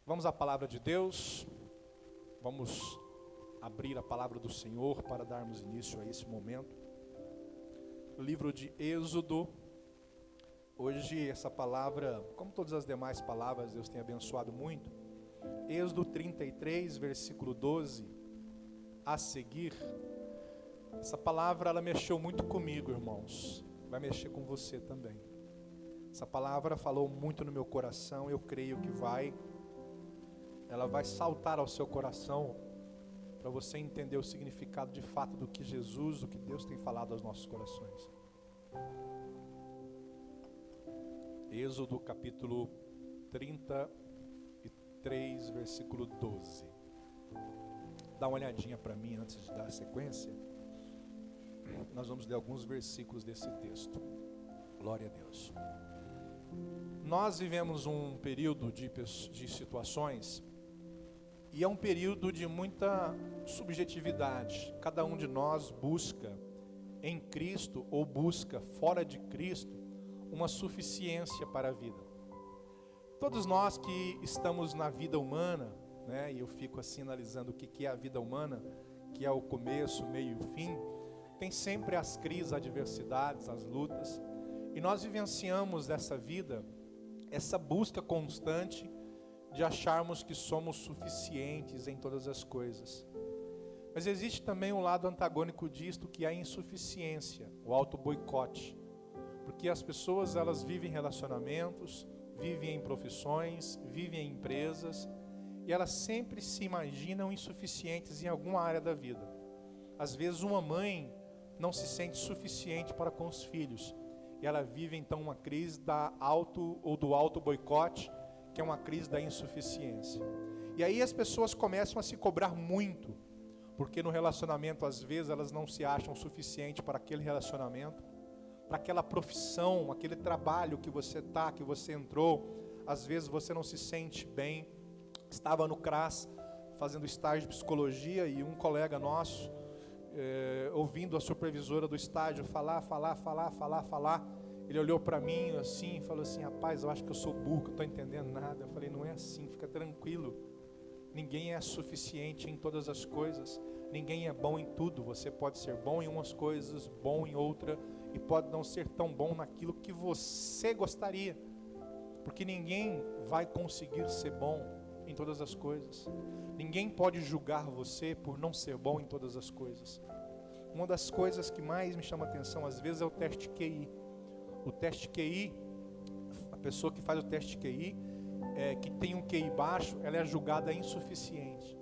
Vamos à palavra de Deus, vamos abrir a palavra do Senhor para darmos início a esse momento. O livro de Êxodo. Hoje essa palavra, como todas as demais palavras, Deus tem abençoado muito. Êxodo 33, versículo 12 a seguir. Essa palavra, ela mexeu muito comigo, irmãos. Vai mexer com você também. Essa palavra falou muito no meu coração. Eu creio que ela vai saltar ao seu coração para você entender o significado de fato do que Jesus, do que Deus tem falado aos nossos corações. Êxodo capítulo 33, versículo 12. Dá uma olhadinha para mim antes de dar a sequência. Nós vamos ler alguns versículos desse texto. Glória a Deus. Nós vivemos um período de situações, e é um período de muita subjetividade. Cada um de nós busca em Cristo ou busca fora de Cristo uma suficiência para a vida. Todos nós que estamos na vida humana, né, e eu fico assim analisando o que é a vida humana, que é o começo, meio e o fim, tem sempre as crises, as adversidades, as lutas, e nós vivenciamos dessa vida essa busca constante de acharmos que somos suficientes em todas as coisas. Mas existe também um lado antagônico disto, que é a insuficiência, o auto-boicote. Porque as pessoas, elas vivem relacionamentos, vivem em profissões, vivem em empresas, e elas sempre se imaginam insuficientes em alguma área da vida. Às vezes uma mãe não se sente suficiente para com os filhos, e ela vive então uma crise do auto-boicote, que é uma crise da insuficiência. E aí as pessoas começam a se cobrar muito, porque no relacionamento às vezes elas não se acham suficiente para aquele relacionamento, para aquela profissão, aquele trabalho que você entrou. Às vezes você não se sente bem. Estava no CRAS fazendo estágio de psicologia, e um colega nosso, ouvindo a supervisora do estágio falar, ele olhou para mim assim e falou assim: rapaz, eu acho que eu sou burro, que eu estou entendendo nada. Eu falei: não é assim, fica tranquilo. Ninguém é suficiente em todas as coisas, ninguém é bom em tudo. Você pode ser bom em umas coisas, bom em outra, e pode não ser tão bom naquilo que você gostaria, porque ninguém vai conseguir ser bom em todas as coisas. Ninguém pode julgar você por não ser bom em todas as coisas. Uma das coisas que mais me chama a atenção às vezes é o teste QI. O teste QI, a pessoa que faz o teste QI, que tem um QI baixo, ela é julgada insuficiente.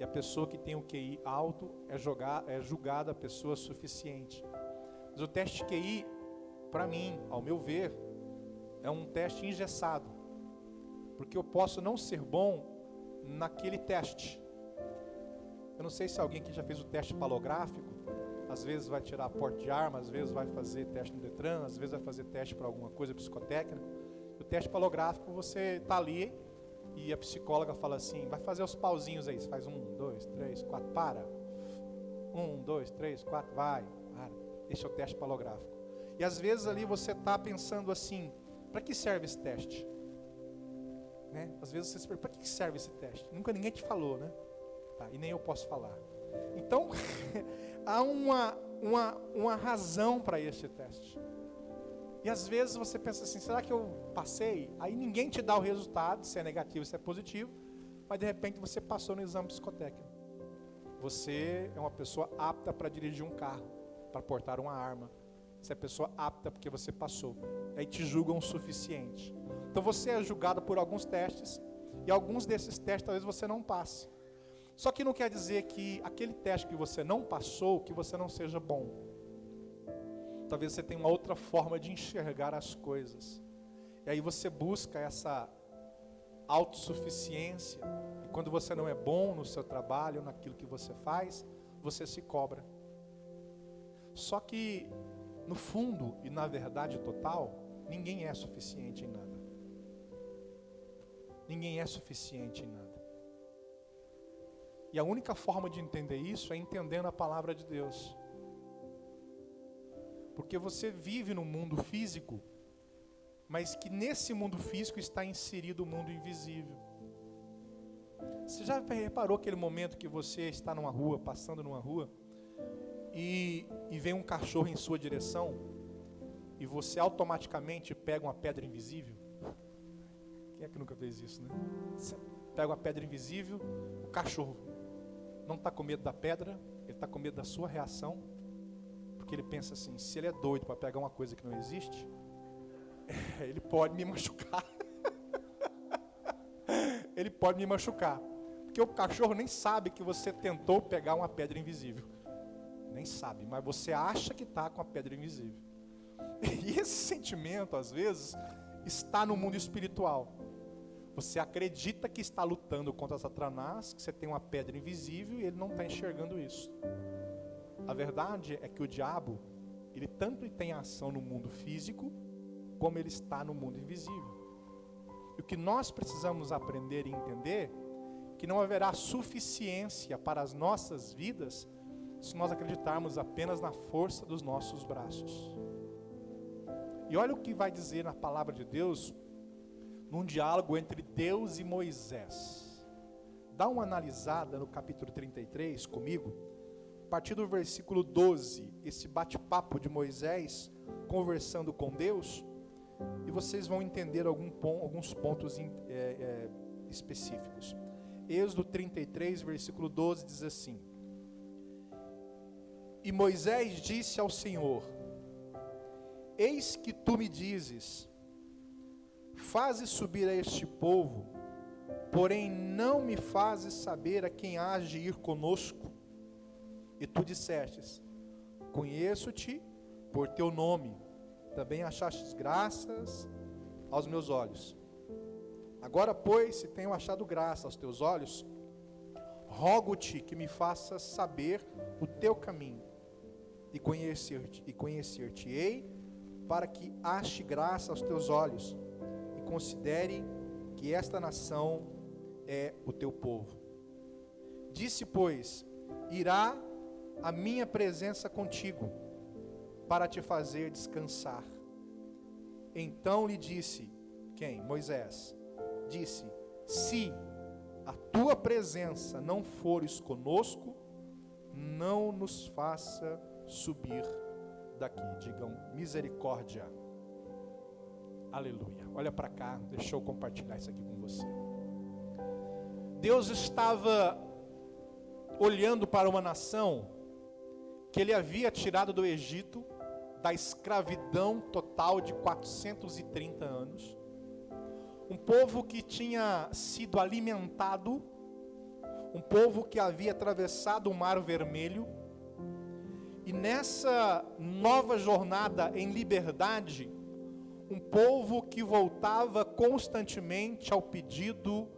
E a pessoa que tem um QI alto é julgada a pessoa suficiente. Mas o teste QI, para mim, ao meu ver, é um teste engessado. Porque eu posso não ser bom naquele teste. Eu não sei se alguém que já fez o teste palográfico, às vezes vai tirar porte de arma, às vezes vai fazer teste no Detran, às vezes vai fazer teste para alguma coisa psicotécnica. O teste palográfico, você está ali e a psicóloga fala assim: vai fazer os pauzinhos aí. Você faz 1, 2, 3, 4, para. 1, 2, 3, 4, vai, para. Esse é o teste palográfico. E às vezes ali você está pensando assim: para que serve esse teste? Né? Às vezes você se pergunta: para que serve esse teste? Nunca ninguém te falou, né? Tá, e nem eu posso falar. Então, há uma razão para este teste. E às vezes você pensa assim: será que eu passei? Aí ninguém te dá o resultado, se é negativo, se é positivo, mas de repente você passou no exame psicotécnico. Você é uma pessoa apta para dirigir um carro, para portar uma arma. Você é pessoa apta porque você passou. Aí te julgam o suficiente. Então você é julgado por alguns testes, e alguns desses testes talvez você não passe. Só que não quer dizer que aquele teste que você não passou, que você não seja bom. Talvez você tenha uma outra forma de enxergar as coisas. E aí você busca essa autossuficiência. E quando você não é bom no seu trabalho, naquilo que você faz, você se cobra. Só que, no fundo e na verdade total, ninguém é suficiente em nada. Ninguém é suficiente em nada. E a única forma de entender isso é entendendo a palavra de Deus. Porque você vive no mundo físico, mas que nesse mundo físico está inserido o mundo invisível. Você já reparou aquele momento que você está numa rua, passando numa rua, e vem um cachorro em sua direção, e você automaticamente pega uma pedra invisível? Quem é que nunca fez isso, né? Você pega uma pedra invisível, o cachorro não está com medo da pedra, ele está com medo da sua reação, porque ele pensa assim: se ele é doido para pegar uma coisa que não existe, ele pode me machucar. Ele pode me machucar. Porque o cachorro nem sabe que você tentou pegar uma pedra invisível. Nem sabe, mas você acha que está com a pedra invisível. E esse sentimento, às vezes, está no mundo espiritual. Você acredita que está lutando contra Satanás, que você tem uma pedra invisível e ele não está enxergando isso. A verdade é que o diabo, ele tanto tem ação no mundo físico, como ele está no mundo invisível. E o que nós precisamos aprender e entender, que não haverá suficiência para as nossas vidas, se nós acreditarmos apenas na força dos nossos braços. E olha o que vai dizer na palavra de Deus, num diálogo entre Deus e Moisés. Dá uma analisada no capítulo 33 comigo, a partir do versículo 12, esse bate-papo de Moisés conversando com Deus, e vocês vão entender alguns pontos específicos. Êxodo 33, versículo 12 diz assim: E Moisés disse ao Senhor: Eis que tu me dizes, fazes subir a este povo, porém não me fazes saber a quem hás de ir conosco. E tu dissestes: Conheço-te por teu nome, também achastes graças aos meus olhos. Agora, pois, se tenho achado graça aos teus olhos, rogo-te que me faças saber o teu caminho, e conhecer-te-ei, para que ache graça aos teus olhos, e considere que esta nação é o teu povo. Disse, pois, irá a minha presença contigo, para te fazer descansar. Então lhe disse, quem? Moisés. Disse: se a tua presença não fores conosco, não nos faça subir daqui. Digam misericórdia. Aleluia. Olha para cá, deixa eu compartilhar isso aqui com você. Deus estava olhando para uma nação que ele havia tirado do Egito, da escravidão total de 430 anos. Um povo que tinha sido alimentado, um povo que havia atravessado o Mar Vermelho, e nessa nova jornada em liberdade, um povo que voltava constantemente ao pedido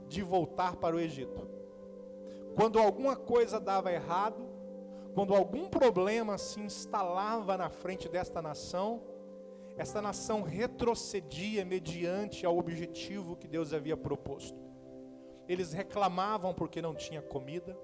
de voltar para o Egito. Quando alguma coisa dava errado, quando algum problema se instalava na frente desta nação, esta nação retrocedia mediante ao objetivo que Deus havia proposto. Eles reclamavam porque não tinha comida,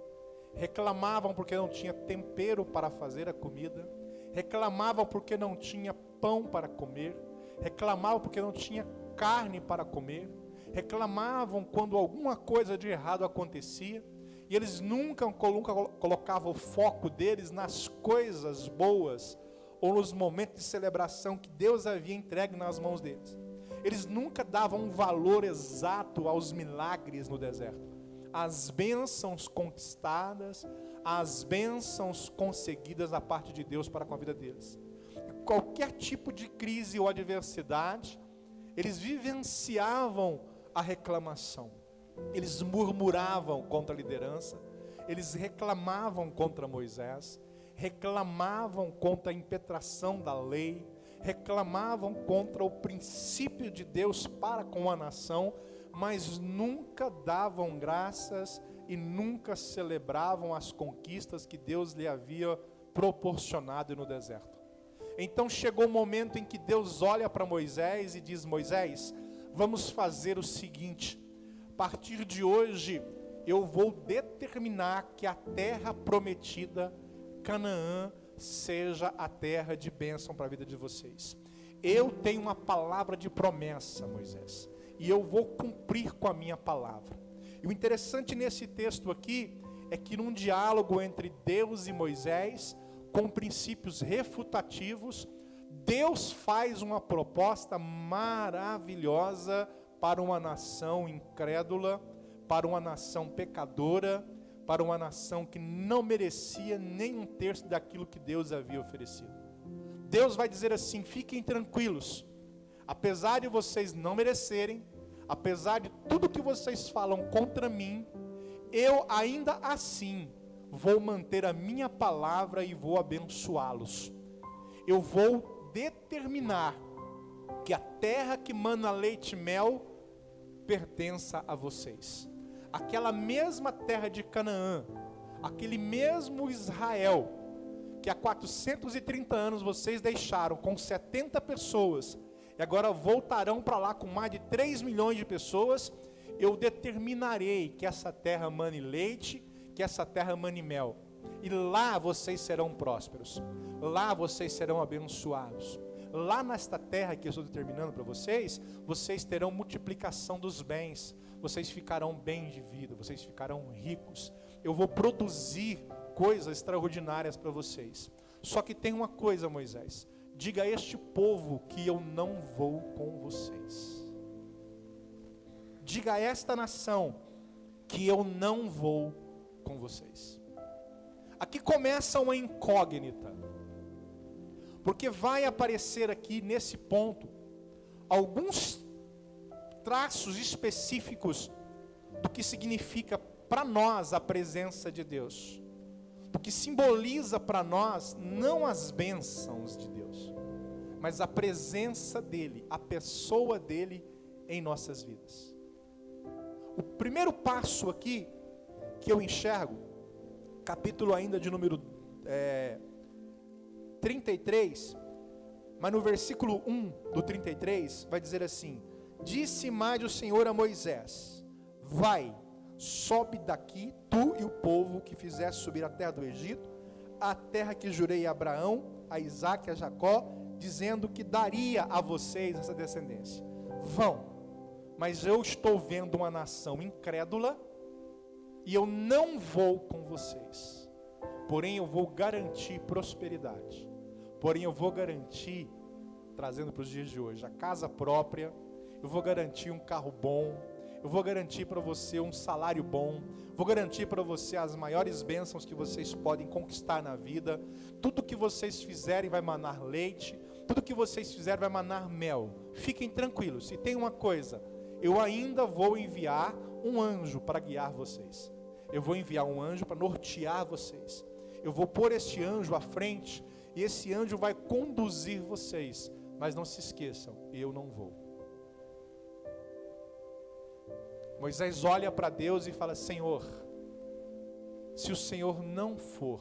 reclamavam porque não tinha tempero para fazer a comida, reclamavam porque não tinha pão para comer, reclamavam porque não tinha carne para comer, reclamavam quando alguma coisa de errado acontecia, e eles nunca colocavam o foco deles nas coisas boas, ou nos momentos de celebração que Deus havia entregue nas mãos deles. Eles nunca davam um valor exato aos milagres no deserto, às bênçãos conquistadas, às bênçãos conseguidas da parte de Deus para com a vida deles. Qualquer tipo de crise ou adversidade, eles vivenciavam a reclamação, eles murmuravam contra a liderança, eles reclamavam contra Moisés, reclamavam contra a impetração da lei, reclamavam contra o princípio de Deus para com a nação, mas nunca davam graças e nunca celebravam as conquistas que Deus lhe havia proporcionado no deserto. Então chegou o momento em que Deus olha para Moisés e diz: Moisés, vamos fazer o seguinte, a partir de hoje eu vou determinar que a terra prometida, Canaã, seja a terra de bênção para a vida de vocês. Eu tenho uma palavra de promessa, Moisés, e eu vou cumprir com a minha palavra. E o interessante nesse texto aqui é que num diálogo entre Deus e Moisés, com princípios refutativos, Deus faz uma proposta maravilhosa para uma nação incrédula, para uma nação pecadora, para uma nação que não merecia nem um terço daquilo que Deus havia oferecido. Deus vai dizer assim: fiquem tranquilos, apesar de vocês não merecerem, apesar de tudo que vocês falam contra mim, eu ainda assim vou manter a minha palavra e vou abençoá-los. Eu vou determinar que a terra que mana leite e mel pertença a vocês. Aquela mesma terra de Canaã, aquele mesmo Israel, que há 430 anos vocês deixaram com 70 pessoas, e agora voltarão para lá com mais de 3 milhões de pessoas, eu determinarei que essa terra mane leite, que essa terra mane mel, e lá vocês serão prósperos, lá vocês serão abençoados, lá nesta terra que eu estou determinando para vocês, vocês terão multiplicação dos bens, vocês ficarão bem de vida, vocês ficarão ricos, eu vou produzir coisas extraordinárias para vocês. Só que tem uma coisa, Moisés, diga a este povo que eu não vou com vocês. Diga a esta nação que eu não vou com vocês. Aqui começa uma incógnita, porque vai aparecer aqui nesse ponto alguns traços específicos do que significa para nós a presença de Deus, do que simboliza para nós não as bênçãos de Deus, mas a presença dele, a pessoa dele em nossas vidas. O primeiro passo aqui que eu enxergo, capítulo ainda de número 33, mas no versículo 1 do 33 vai dizer assim: disse mais o Senhor a Moisés: vai, sobe daqui, tu e o povo que fizeste subir a terra do Egito, a terra que jurei a Abraão, a Isaque e a Jacó, dizendo que daria a vocês essa descendência. Vão, mas eu estou vendo uma nação incrédula, e eu não vou com vocês, porém eu vou garantir prosperidade, porém eu vou garantir, trazendo para os dias de hoje, a casa própria, eu vou garantir um carro bom, eu vou garantir para você um salário bom, vou garantir para você as maiores bênçãos que vocês podem conquistar na vida. Tudo que vocês fizerem vai manar leite, tudo que vocês fizerem vai manar mel. Fiquem tranquilos. E tem uma coisa, eu ainda vou enviar um anjo para guiar vocês. Eu vou enviar um anjo para nortear vocês. Eu vou pôr este anjo à frente, e esse anjo vai conduzir vocês. Mas não se esqueçam, eu não vou. Moisés olha para Deus e fala: Senhor, se o Senhor não for,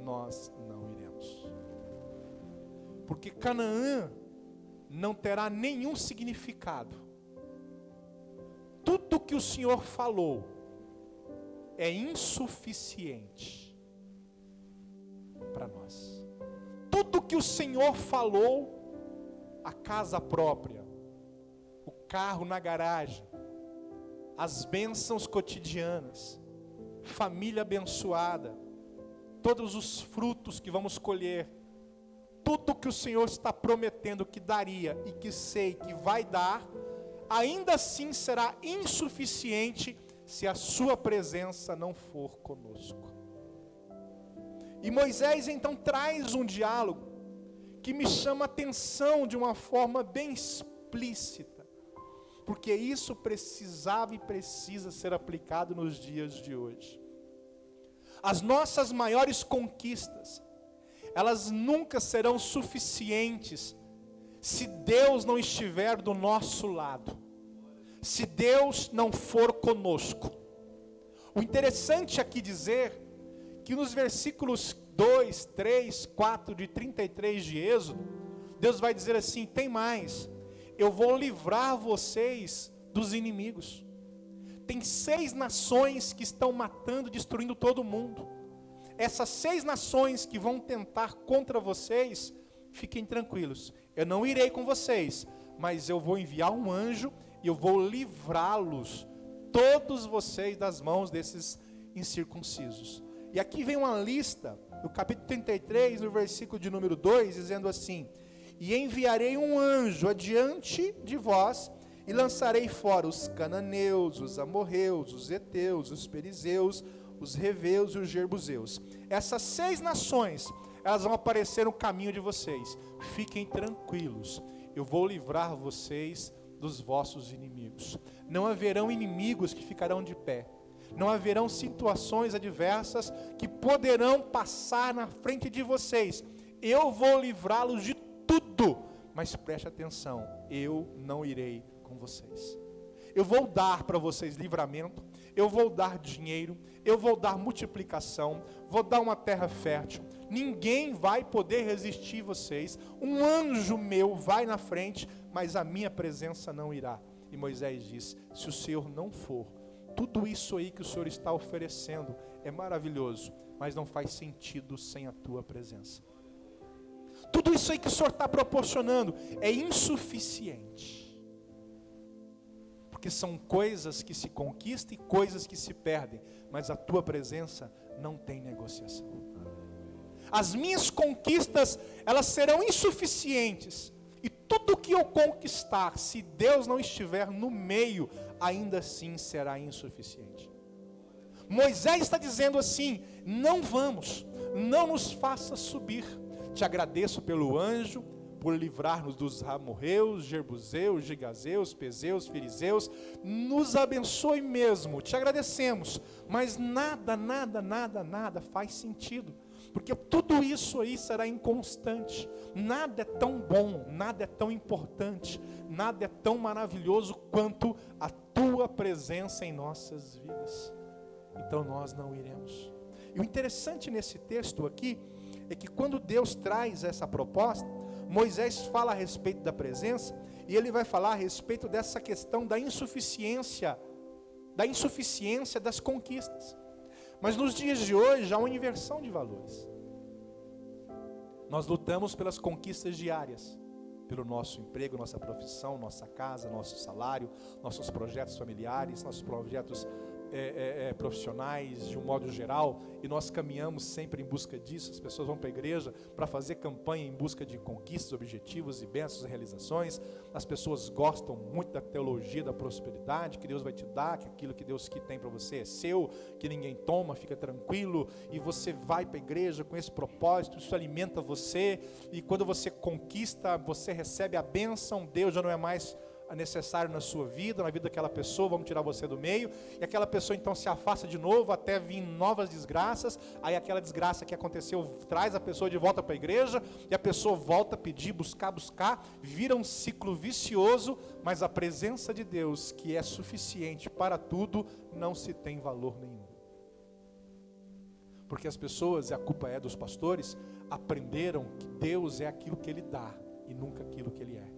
nós não iremos. Porque Canaã não terá nenhum significado. Tudo que o Senhor falou é insuficiente para nós. Tudo que o Senhor falou, a casa própria, o carro na garagem, as bênçãos cotidianas, família abençoada, todos os frutos que vamos colher, tudo que o Senhor está prometendo que daria e que sei que vai dar, ainda assim será insuficiente se a sua presença não for conosco. E Moisés então traz um diálogo que me chama a atenção de uma forma bem explícita, porque isso precisava e precisa ser aplicado nos dias de hoje. As nossas maiores conquistas, elas nunca serão suficientes se Deus não estiver do nosso lado, se Deus não for conosco. O interessante aqui dizer que nos versículos 2, 3, 4 de 33 de Êxodo, Deus vai dizer assim: tem mais, eu vou livrar vocês dos inimigos. Tem 6 nações que estão matando, destruindo todo mundo. Essas 6 nações que vão tentar contra vocês, fiquem tranquilos, eu não irei com vocês, mas eu vou enviar um anjo e eu vou livrá-los todos vocês das mãos desses incircuncisos. E aqui vem uma lista, no capítulo 33, no versículo de número 2, dizendo assim: e enviarei um anjo adiante de vós, e lançarei fora os cananeus, os amorreus, os heteus, os perizeus, os reveus e os jerbuseus. Essas 6 nações, elas vão aparecer no caminho de vocês. Fiquem tranquilos, eu vou livrar vocês dos vossos inimigos. Não haverão inimigos que ficarão de pé. Não haverão situações adversas que poderão passar na frente de vocês. Eu vou livrá-los de tudo. Mas preste atenção, eu não irei com vocês. Eu vou dar para vocês livramento, eu vou dar dinheiro, eu vou dar multiplicação, vou dar uma terra fértil. Ninguém vai poder resistir vocês. Um anjo meu vai na frente, mas a minha presença não irá. E Moisés diz: se o Senhor não for, tudo isso aí que o Senhor está oferecendo é maravilhoso, mas não faz sentido sem a tua presença. Tudo isso aí que o Senhor está proporcionando é insuficiente. Porque são coisas que se conquistam e coisas que se perdem, mas a tua presença não tem negociação. As minhas conquistas, elas serão insuficientes, e tudo que eu conquistar, se Deus não estiver no meio, ainda assim será insuficiente. Moisés está dizendo assim: não vamos, não nos faça subir. Te agradeço pelo anjo, por livrar-nos dos amorreus, jerbuseus, gigazeus, pezeus, firizeus. Nos abençoe mesmo, te agradecemos, mas nada faz sentido, porque tudo isso aí será inconstante. Nada é tão bom, nada é tão importante, nada é tão maravilhoso quanto a tua presença em nossas vidas. Então nós não iremos. E o interessante nesse texto aqui é que quando Deus traz essa proposta, Moisés fala a respeito da presença, e ele vai falar a respeito dessa questão da insuficiência das conquistas. Mas nos dias de hoje há uma inversão de valores. Nós lutamos pelas conquistas diárias, pelo nosso emprego, nossa profissão, nossa casa, nosso salário, nossos projetos familiares, nossos projetos profissionais de um modo geral, e nós caminhamos sempre em busca disso. As pessoas vão para a igreja para fazer campanha em busca de conquistas, objetivos e bênçãos e realizações. As pessoas gostam muito da teologia da prosperidade, que Deus vai te dar, que aquilo que Deus tem para você é seu, que ninguém toma, fica tranquilo, e você vai para a igreja com esse propósito, isso alimenta você, e quando você conquista, você recebe a bênção, Deus já não é mais necessário na sua vida, na vida daquela pessoa, vamos tirar você do meio, e aquela pessoa então se afasta de novo, até vir novas desgraças. Aí aquela desgraça que aconteceu traz a pessoa de volta para a igreja, e a pessoa volta a pedir, buscar, vira um ciclo vicioso, mas a presença de Deus, que é suficiente para tudo, não se tem valor nenhum. Porque as pessoas, e a culpa é dos pastores, aprenderam que Deus é aquilo que Ele dá, e nunca aquilo que Ele é.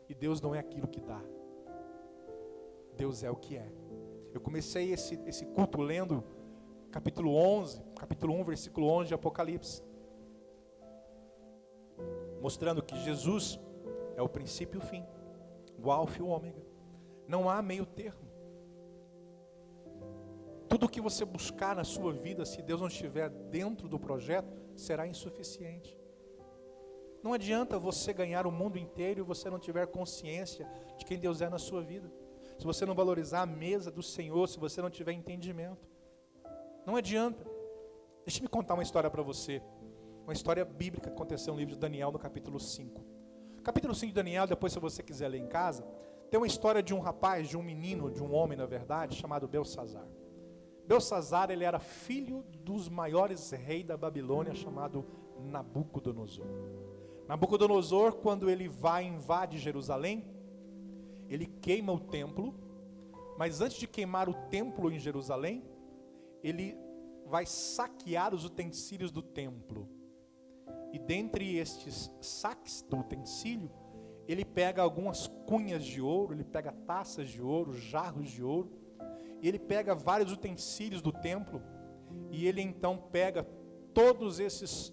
E Deus não é aquilo que dá. Deus é o que é. Eu comecei esse culto lendo capítulo 1, versículo 11 de Apocalipse. Mostrando que Jesus é o princípio e o fim. O alfa e o ômega. Não há meio termo. Tudo que você buscar na sua vida, se Deus não estiver dentro do projeto, será insuficiente. Não adianta você ganhar o mundo inteiro e você não tiver consciência de quem Deus é na sua vida. Se você não valorizar a mesa do Senhor, se você não tiver entendimento. Não adianta. Deixa eu me contar uma história para você. Uma história bíblica que aconteceu no livro de Daniel, no capítulo 5. Capítulo 5 de Daniel, depois se você quiser ler em casa, tem uma história de um rapaz, de um menino, de um homem na verdade, chamado Belsazar. Belsazar, ele era filho dos maiores reis da Babilônia, chamado Nabucodonosor. Nabucodonosor, quando ele invade Jerusalém, ele queima o templo, mas antes de queimar o templo em Jerusalém, ele vai saquear os utensílios do templo. E dentre estes saques do utensílio, ele pega algumas cunhas de ouro, ele pega taças de ouro, jarros de ouro, e ele pega vários utensílios do templo, e ele então pega todos esses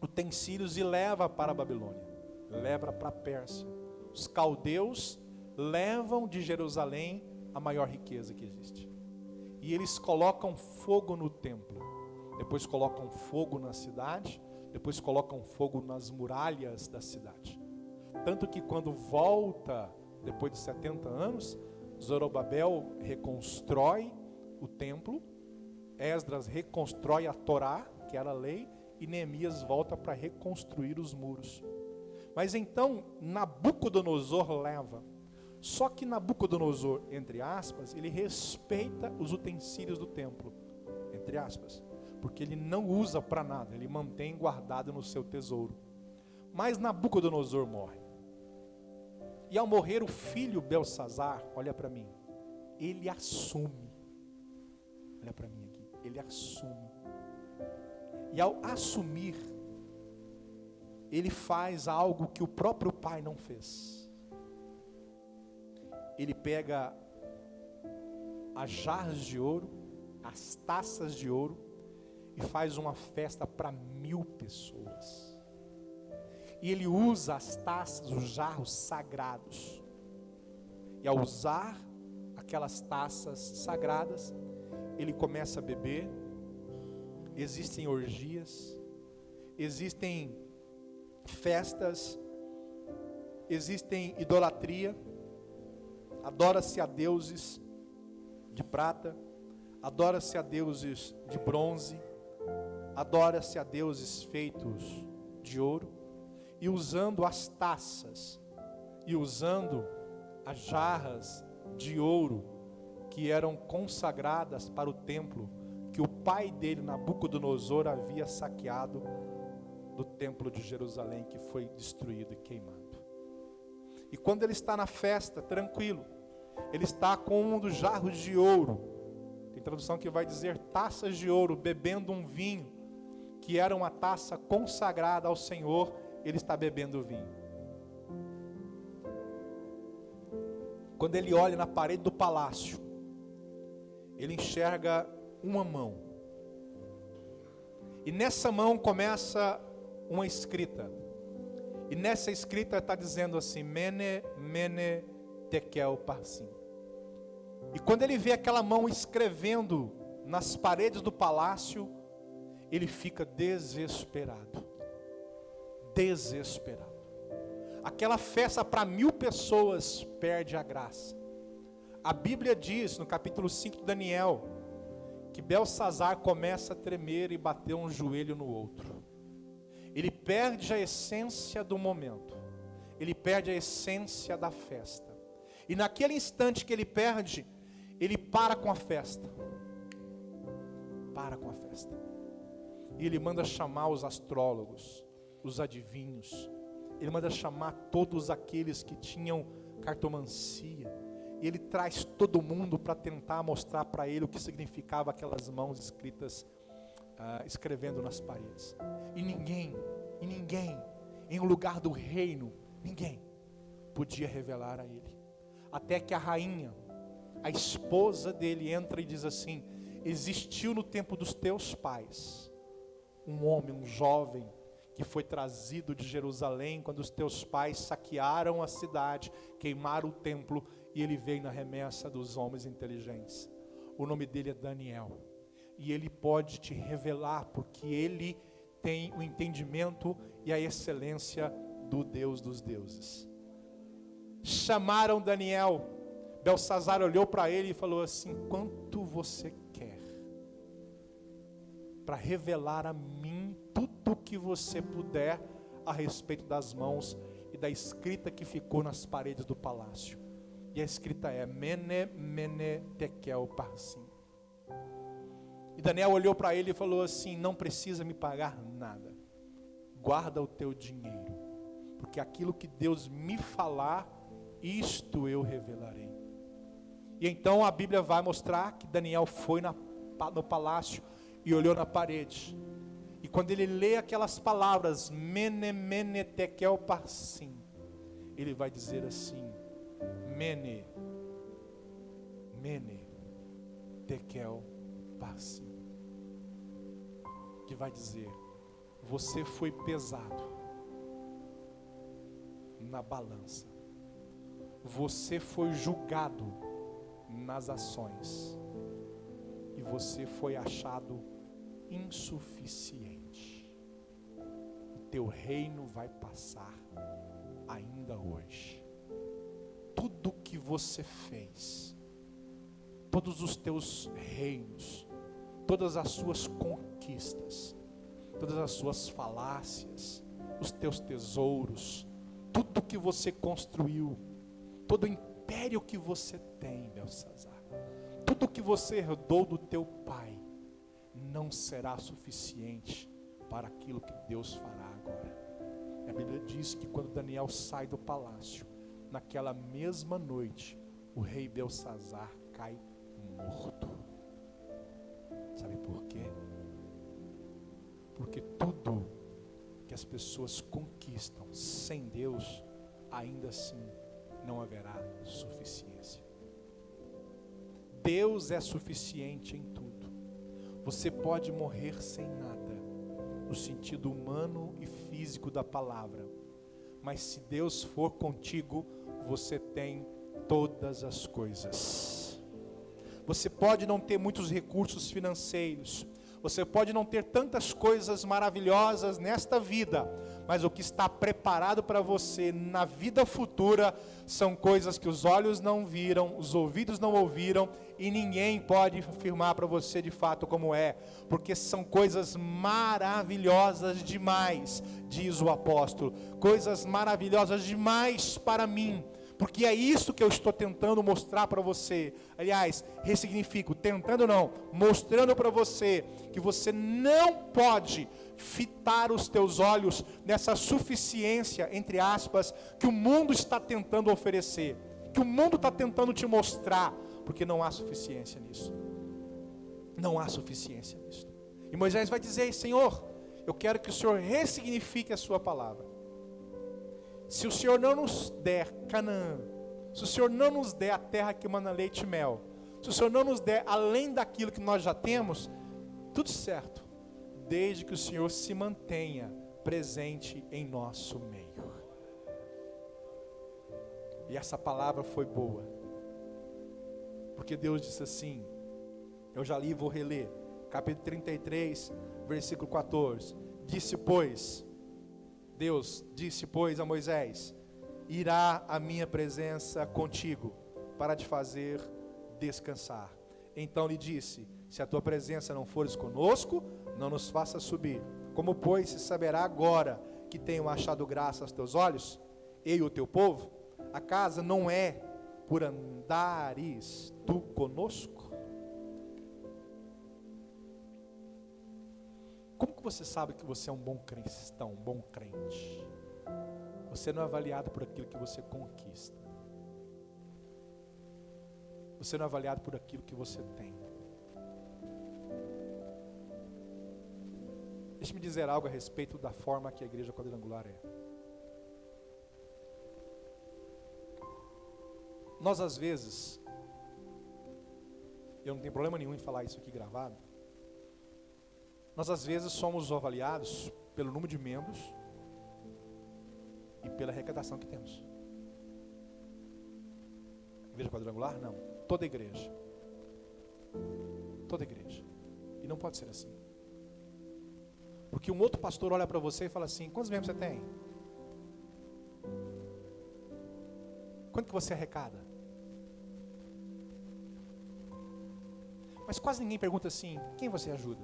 utensílios e leva para a Babilônia, leva para a Pérsia. Os caldeus levam de Jerusalém a maior riqueza que existe. E eles colocam fogo no templo, depois colocam fogo na cidade, depois colocam fogo nas muralhas da cidade. Tanto que quando volta, depois de 70 anos, Zorobabel reconstrói o templo, Esdras reconstrói a Torá, que era a lei, e Neemias volta para reconstruir os muros. Mas então Nabucodonosor leva. Só que Nabucodonosor, entre aspas, ele respeita os utensílios do templo, entre aspas, porque ele não usa para nada, ele mantém guardado no seu tesouro. Mas Nabucodonosor morre. E ao morrer o filho Belsazar, olha para mim, ele assume. Olha para mim aqui, ele assume. E ao assumir, ele faz algo que o próprio pai não fez. Ele pega as jarras de ouro, as taças de ouro, e faz uma festa para 1000 pessoas. E ele usa as taças, os jarros sagrados. E ao usar aquelas taças sagradas, ele começa a beber. Existem orgias, existem festas, existem idolatria. Adora-se a deuses de prata, adora-se a deuses de bronze, adora-se a deuses feitos de ouro, e usando as taças, e usando as jarras de ouro, que eram consagradas para o templo, que o pai dele, Nabucodonosor, havia saqueado do templo de Jerusalém, que foi destruído e queimado. E quando ele está na festa, tranquilo, ele está com um dos jarros de ouro, tem tradução que vai dizer taças de ouro, bebendo um vinho, que era uma taça consagrada ao Senhor, ele está bebendo vinho. Quando ele olha na parede do palácio, ele enxerga uma mão, e nessa mão começa uma escrita, e nessa escrita está dizendo assim, Mene, Mene, Tekel, Parsim. E quando ele vê aquela mão escrevendo nas paredes do palácio, ele fica desesperado. Desesperado. Aquela festa para 1000 pessoas perde a graça. A Bíblia diz, no capítulo 5 de Daniel, que Belsazar começa a tremer e bater um joelho no outro. Ele perde a essência do momento. Ele perde a essência da festa. E naquele instante que ele perde, ele para com a festa. Para com a festa. E ele manda chamar os astrólogos, os adivinhos. Ele manda chamar todos aqueles que tinham cartomancia. E ele traz todo mundo para tentar mostrar para ele o que significava aquelas mãos escritas, escrevendo nas paredes. E ninguém, em um lugar do reino, ninguém podia revelar a ele. Até que a rainha, a esposa dele, entra e diz assim: existiu no tempo dos teus pais um homem, um jovem, que foi trazido de Jerusalém quando os teus pais saquearam a cidade, queimaram o templo, e ele veio na remessa dos homens inteligentes. O nome dele é Daniel, e ele pode te revelar, porque ele tem o entendimento e a excelência do Deus dos deuses. Chamaram Daniel. Belsazar olhou para ele e falou assim: quanto você quer para revelar a mim tudo o que você puder a respeito das mãos e da escrita que ficou nas paredes do palácio? E a escrita é Mene, Mene, Tekel, Parsim. E Daniel olhou para ele e falou assim: não precisa me pagar nada, guarda o teu dinheiro, porque aquilo que Deus me falar, isto eu revelarei. E então a Bíblia vai mostrar que Daniel foi no palácio e olhou na parede. E quando ele lê aquelas palavras, Mene, Mene, Tekel, Parsim, ele vai dizer assim: Mene, Mene, Tekel, Parsim. Que vai dizer: você foi pesado na balança. você foi julgado nas ações e você foi achado insuficiente. O teu reino vai passar ainda hoje. Tudo que você fez, todos os teus reinos, todas as suas conquistas, todas as suas falácias, os teus tesouros, tudo que você construiu, todo o império que você tem, Belsazar, tudo que você herdou do teu pai, não será suficiente para aquilo que Deus fará agora. A Bíblia diz que quando Daniel sai do palácio, naquela mesma noite, o rei Belsazar cai morto. Sabe por quê? Porque tudo que as pessoas conquistam sem Deus, ainda assim não haverá suficiência. Deus é suficiente em tudo. Você pode morrer sem nada, no sentido humano e físico da palavra, mas se Deus for contigo, você tem todas as coisas. Você pode não ter muitos recursos financeiros, você pode não ter tantas coisas maravilhosas nesta vida, mas o que está preparado para você na vida futura são coisas que os olhos não viram, os ouvidos não ouviram, e ninguém pode afirmar para você de fato como é, porque são coisas maravilhosas demais, diz o apóstolo, coisas maravilhosas demais para mim, porque é isso que eu estou tentando mostrar para você. Aliás, ressignifico, tentando não, mostrando para você que você não pode fitar os teus olhos nessa suficiência, entre aspas, que o mundo está tentando oferecer, que o mundo está tentando te mostrar, porque não há suficiência nisso. Não há suficiência nisso. E Moisés vai dizer: Senhor, eu quero que o Senhor ressignifique a sua palavra. Se o Senhor não nos der Canaã, se o Senhor não nos der a terra que emana leite e mel, se o Senhor não nos der além daquilo que nós já temos, tudo certo, desde que o Senhor se mantenha presente em nosso meio. E essa palavra foi boa, porque Deus disse assim, eu já li e vou reler, capítulo 33, versículo 14, Deus disse, pois, a Moisés, irá a minha presença contigo, para te fazer descansar. Então lhe disse, se a tua presença não fores conosco, não nos faça subir. Como, pois, se saberá agora que tenho achado graça aos teus olhos, eu e o teu povo? A casa não é por andares tu conosco? Como que você sabe que você é um bom cristão, um bom crente? Você não é avaliado por aquilo que você conquista. Você não é avaliado por aquilo que você tem. Deixe-me dizer algo a respeito da forma que a igreja quadrangular é. Nós às vezes, eu não tenho problema nenhum em falar isso aqui gravado, nós às vezes somos avaliados pelo número de membros e pela arrecadação que temos. Igreja quadrangular? Não. Toda igreja. Toda igreja. E não pode ser assim. Porque um outro pastor olha para você e fala assim, quantos membros você tem? Quanto que você arrecada? Mas quase ninguém pergunta assim, quem você ajuda?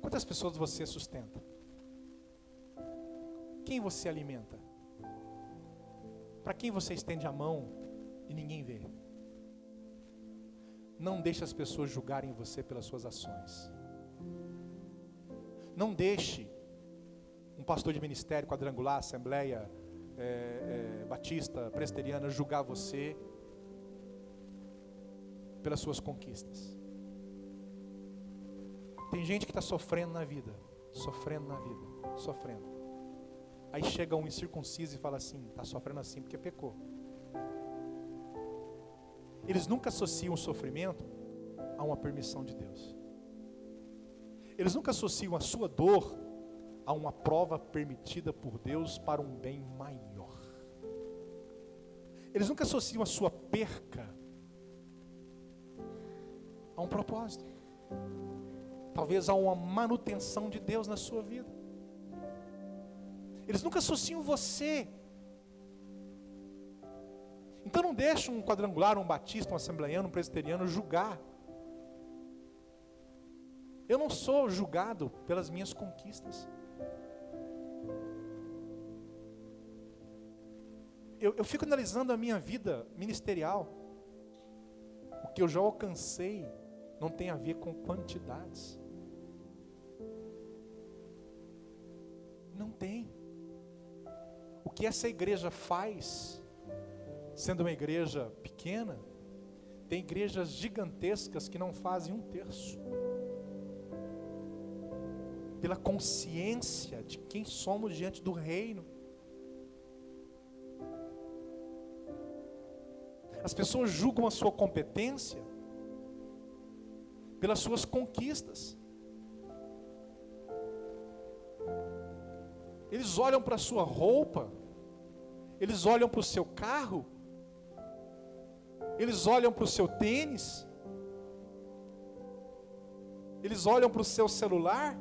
Quantas pessoas você sustenta? Quem você alimenta? Para quem você estende a mão e ninguém vê? Não deixe as pessoas julgarem você pelas suas ações. Não deixe um pastor de ministério, quadrangular, assembleia, batista, presbiteriana, julgar você pelas suas conquistas. Tem gente que está sofrendo na vida, sofrendo. Aí chega um incircunciso e fala assim, está sofrendo assim porque pecou. Eles nunca associam o sofrimento a uma permissão de Deus. Eles nunca associam a sua dor a uma prova permitida por Deus para um bem maior. Eles nunca associam a sua perca a um propósito. Talvez a uma manutenção de Deus na sua vida. Eles nunca associam você. Então não deixe um quadrangular, um batista, um assembleiano, um presbiteriano julgar. Eu não sou julgado pelas minhas conquistas. Eu fico analisando a minha vida ministerial. O que eu já alcancei não tem a ver com quantidades. Não tem. O que essa igreja faz, sendo uma igreja pequena, tem igrejas gigantescas que não fazem 1/3. Pela consciência de quem somos diante do reino. As pessoas julgam a sua competência pelas suas conquistas. Eles olham para a sua roupa, eles olham para o seu carro, eles olham para o seu tênis, eles olham para o seu celular,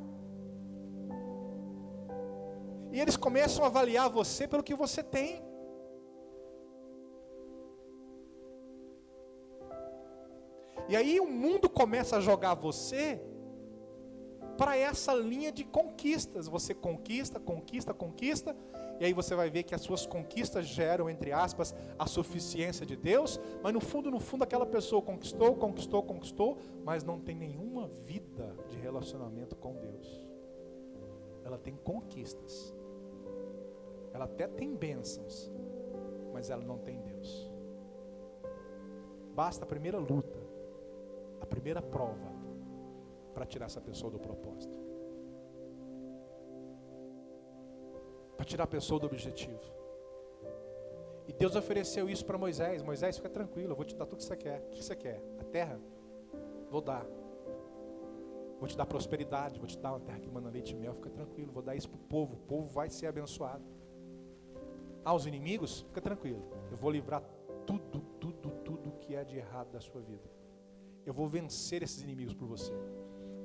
e eles começam a avaliar você pelo que você tem. E aí o mundo começa a jogar você para essa linha de conquistas. Você conquista, conquista, conquista, e aí você vai ver que as suas conquistas geram, entre aspas, a suficiência de Deus, mas no fundo, aquela pessoa conquistou, mas não tem nenhuma vida de relacionamento com Deus. Ela tem conquistas. Ela até tem bênçãos, mas ela não tem Deus. Basta a primeira luta, a primeira prova, para tirar essa pessoa do propósito, para tirar a pessoa do objetivo. E Deus ofereceu isso para Moisés. Moisés, fica tranquilo, eu vou te dar tudo que você quer. O que você quer? A terra? Vou dar. Vou te dar prosperidade, vou te dar uma terra que manda leite e mel, fica tranquilo, vou dar isso para o povo vai ser abençoado. Aos inimigos, fica tranquilo, eu vou livrar tudo que é de errado da sua vida. Eu vou vencer esses inimigos por você.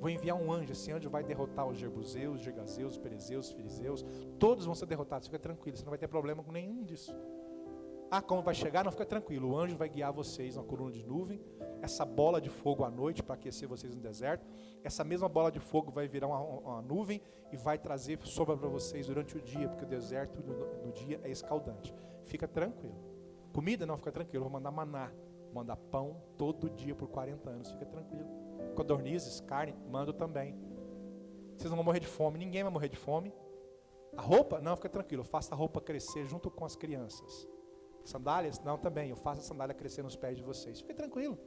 Vou enviar um anjo, esse anjo vai derrotar os Jebuseus, os Gergaseus, os Perezeus, os Filizeus, todos vão ser derrotados, fica tranquilo, você não vai ter problema com nenhum disso. Como vai chegar? Não, fica tranquilo, o anjo vai guiar vocês na coluna de nuvem, essa bola de fogo à noite para aquecer vocês no deserto, essa mesma bola de fogo vai virar uma nuvem e vai trazer sombra para vocês durante o dia, porque o deserto no dia é escaldante. Fica tranquilo. Comida? Não, fica tranquilo, eu vou mandar maná, vou mandar pão todo dia por 40 anos, fica tranquilo. Codornizes, carne, mando também. Vocês não vão morrer de fome, ninguém vai morrer de fome. A roupa? Não, fica tranquilo, eu faço a roupa crescer junto com as crianças. Sandálias? Não, também, eu faço a sandália crescer nos pés de vocês. Fique tranquilo,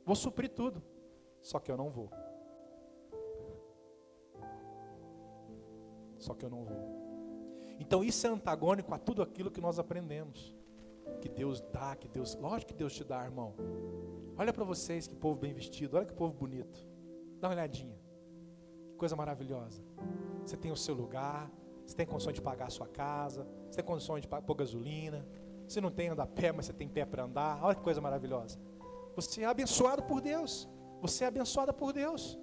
vou suprir tudo, só que eu não vou. Então isso é antagônico a tudo aquilo que nós aprendemos. Que Deus dá, lógico que Deus te dá, irmão. Olha para vocês, que povo bem vestido, olha que povo bonito. Dá uma olhadinha, que coisa maravilhosa. Você tem o seu lugar, você tem condições de pagar a sua casa, você tem condições de pôr gasolina, você não tem andar a pé, mas você tem pé para andar, olha que coisa maravilhosa. Você é abençoado por Deus, você é abençoada por Deus.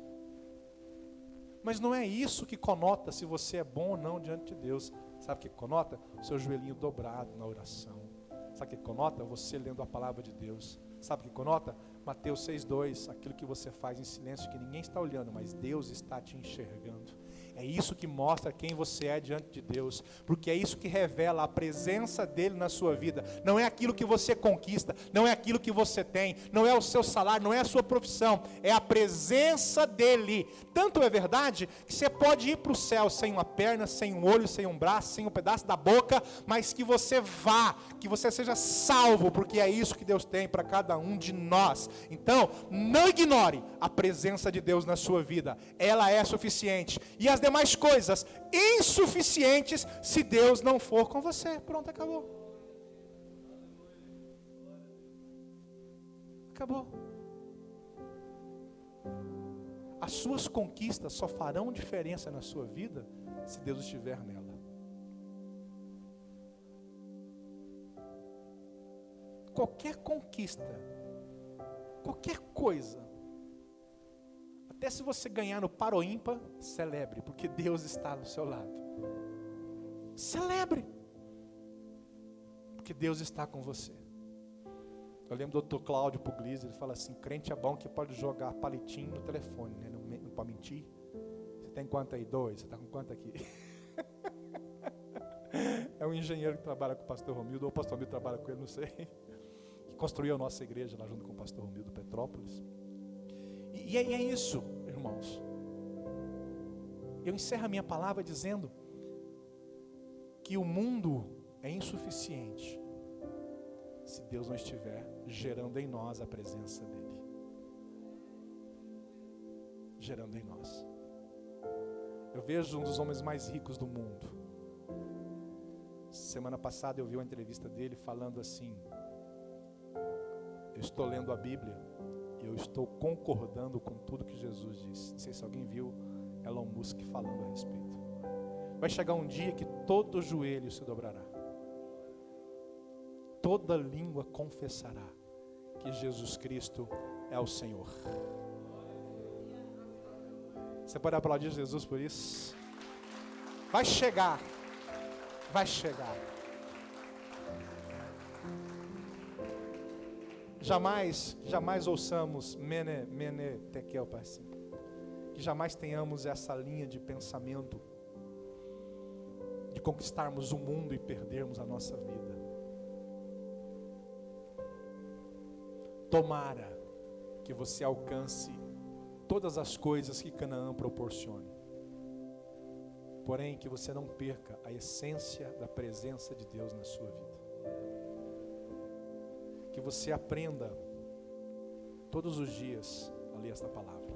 Mas não é isso que conota se você é bom ou não diante de Deus. Sabe o que conota? O seu joelhinho dobrado na oração. Sabe o que conota? Você lendo a palavra de Deus. Sabe o que conota? Mateus 6,2, aquilo que você faz em silêncio, que ninguém está olhando, mas Deus está te enxergando. É isso que mostra quem você é diante de Deus, porque é isso que revela a presença dele na sua vida. Não é aquilo que você conquista, não é aquilo que você tem, não é o seu salário, não é a sua profissão, é a presença dele. Tanto é verdade que você pode ir para o céu sem uma perna, sem um olho, sem um braço, sem um pedaço da boca, mas que você vá, que você seja salvo, porque é isso que Deus tem para cada um de nós. Então, não ignore a presença de Deus na sua vida, ela é suficiente. E as demais coisas insuficientes se Deus não for com você. Pronto, acabou. Acabou. As suas conquistas só farão diferença na sua vida se Deus estiver nela. qualquer conquista, qualquer coisa, até se você ganhar no par ou ímpar, celebre, porque Deus está do seu lado. Celebre, porque Deus está com você. Eu lembro do Dr. Cláudio Puglisi, ele fala assim: crente é bom que pode jogar palitinho no telefone, né? Não pode mentir. Você tem quanto aí? 2? Você está com quanto aqui? É um engenheiro que trabalha com o pastor Romildo, ou o pastor Romildo trabalha com ele, não sei, que construiu a nossa igreja lá junto com o pastor Romildo Petrópolis. E é isso, irmãos. Eu encerro a minha palavra dizendo que o mundo é insuficiente se Deus não estiver gerando em nós a presença dEle. Gerando em nós. Eu vejo um dos homens mais ricos do mundo. Semana passada eu vi uma entrevista dele falando assim: eu estou lendo a Bíblia e eu estou concordando com tudo que Jesus disse. Não sei se alguém viu Elon Musk falando a respeito. Vai chegar um dia que todo joelho se dobrará, toda língua confessará que Jesus Cristo é o Senhor. Você pode aplaudir Jesus por isso? Vai chegar. Vai chegar. Jamais ouçamos mene tekel parsim. Que jamais tenhamos essa linha de pensamento de conquistarmos o mundo e perdermos a nossa vida. Tomara que você alcance todas as coisas que Canaã proporcione. Porém, que você não perca a essência da presença de Deus na sua vida. Que você aprenda todos os dias a ler esta palavra.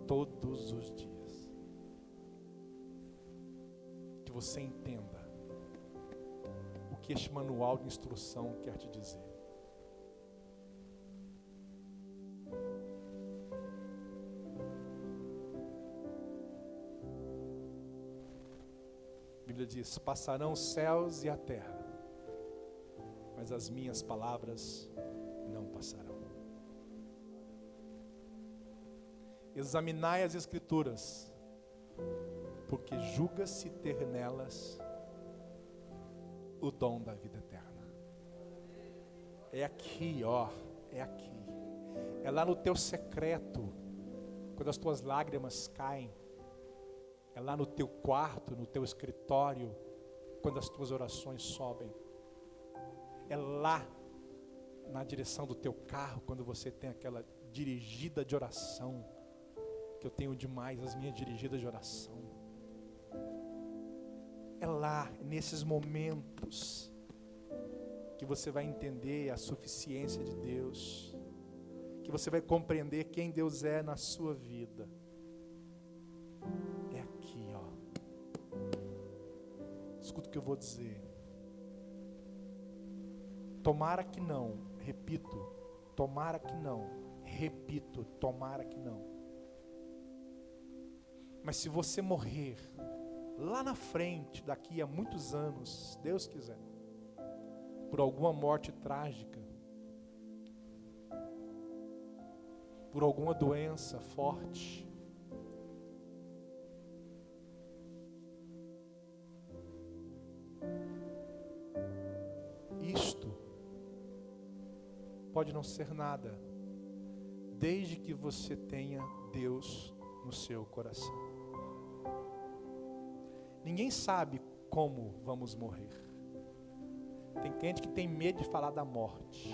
Todos os dias. Que você entenda o que este manual de instrução quer te dizer. A Bíblia diz: passarão os céus e a terra, mas as minhas palavras não passarão. Examinai as Escrituras, porque julga-se ter nelas o dom da vida eterna. É aqui, ó, é aqui. É lá no teu secreto, quando as tuas lágrimas caem. É lá no teu quarto, no teu escritório, quando as tuas orações sobem. É lá na direção do teu carro, quando você tem aquela dirigida de oração, que eu tenho demais as minhas dirigidas de oração. É lá, nesses momentos, que você vai entender a suficiência de Deus, que você vai compreender quem Deus é na sua vida. Escuta o que eu vou dizer. Tomara que não, repito, tomara que não, repito, tomara que não. Mas se você morrer lá na frente, daqui a muitos anos, se Deus quiser, por alguma morte trágica, por alguma doença forte, isto pode não ser nada, desde que você tenha Deus no seu coração. Ninguém sabe como vamos morrer. Tem crente que tem medo de falar da morte.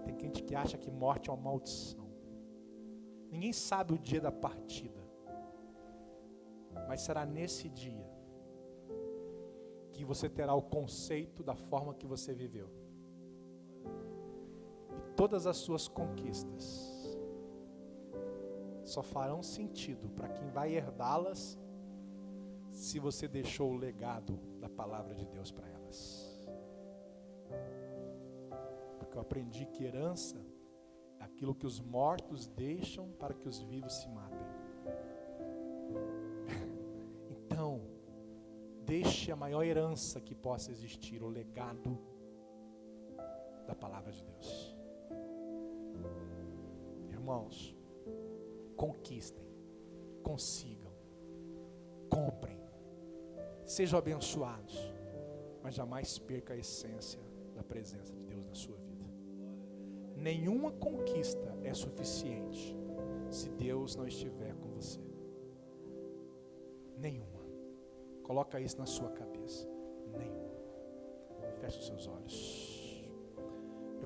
Tem crente que acha que morte é uma maldição. Ninguém sabe o dia da partida. Mas será nesse dia que você terá o conceito da forma que você viveu. E todas as suas conquistas só farão sentido para quem vai herdá-las se você deixou o legado da palavra de Deus para elas. Porque eu aprendi que herança é aquilo que os mortos deixam para que os vivos se matem. Então, deixe a maior herança que possa existir, o legado da palavra de Deus. Irmãos, conquistem, consigam, comprem, sejam abençoados, mas jamais perca a essência da presença de Deus na sua vida. Nenhuma conquista é suficiente se Deus não estiver com você. Nenhuma. Coloca isso na sua cabeça. Nenhuma. Feche os seus olhos.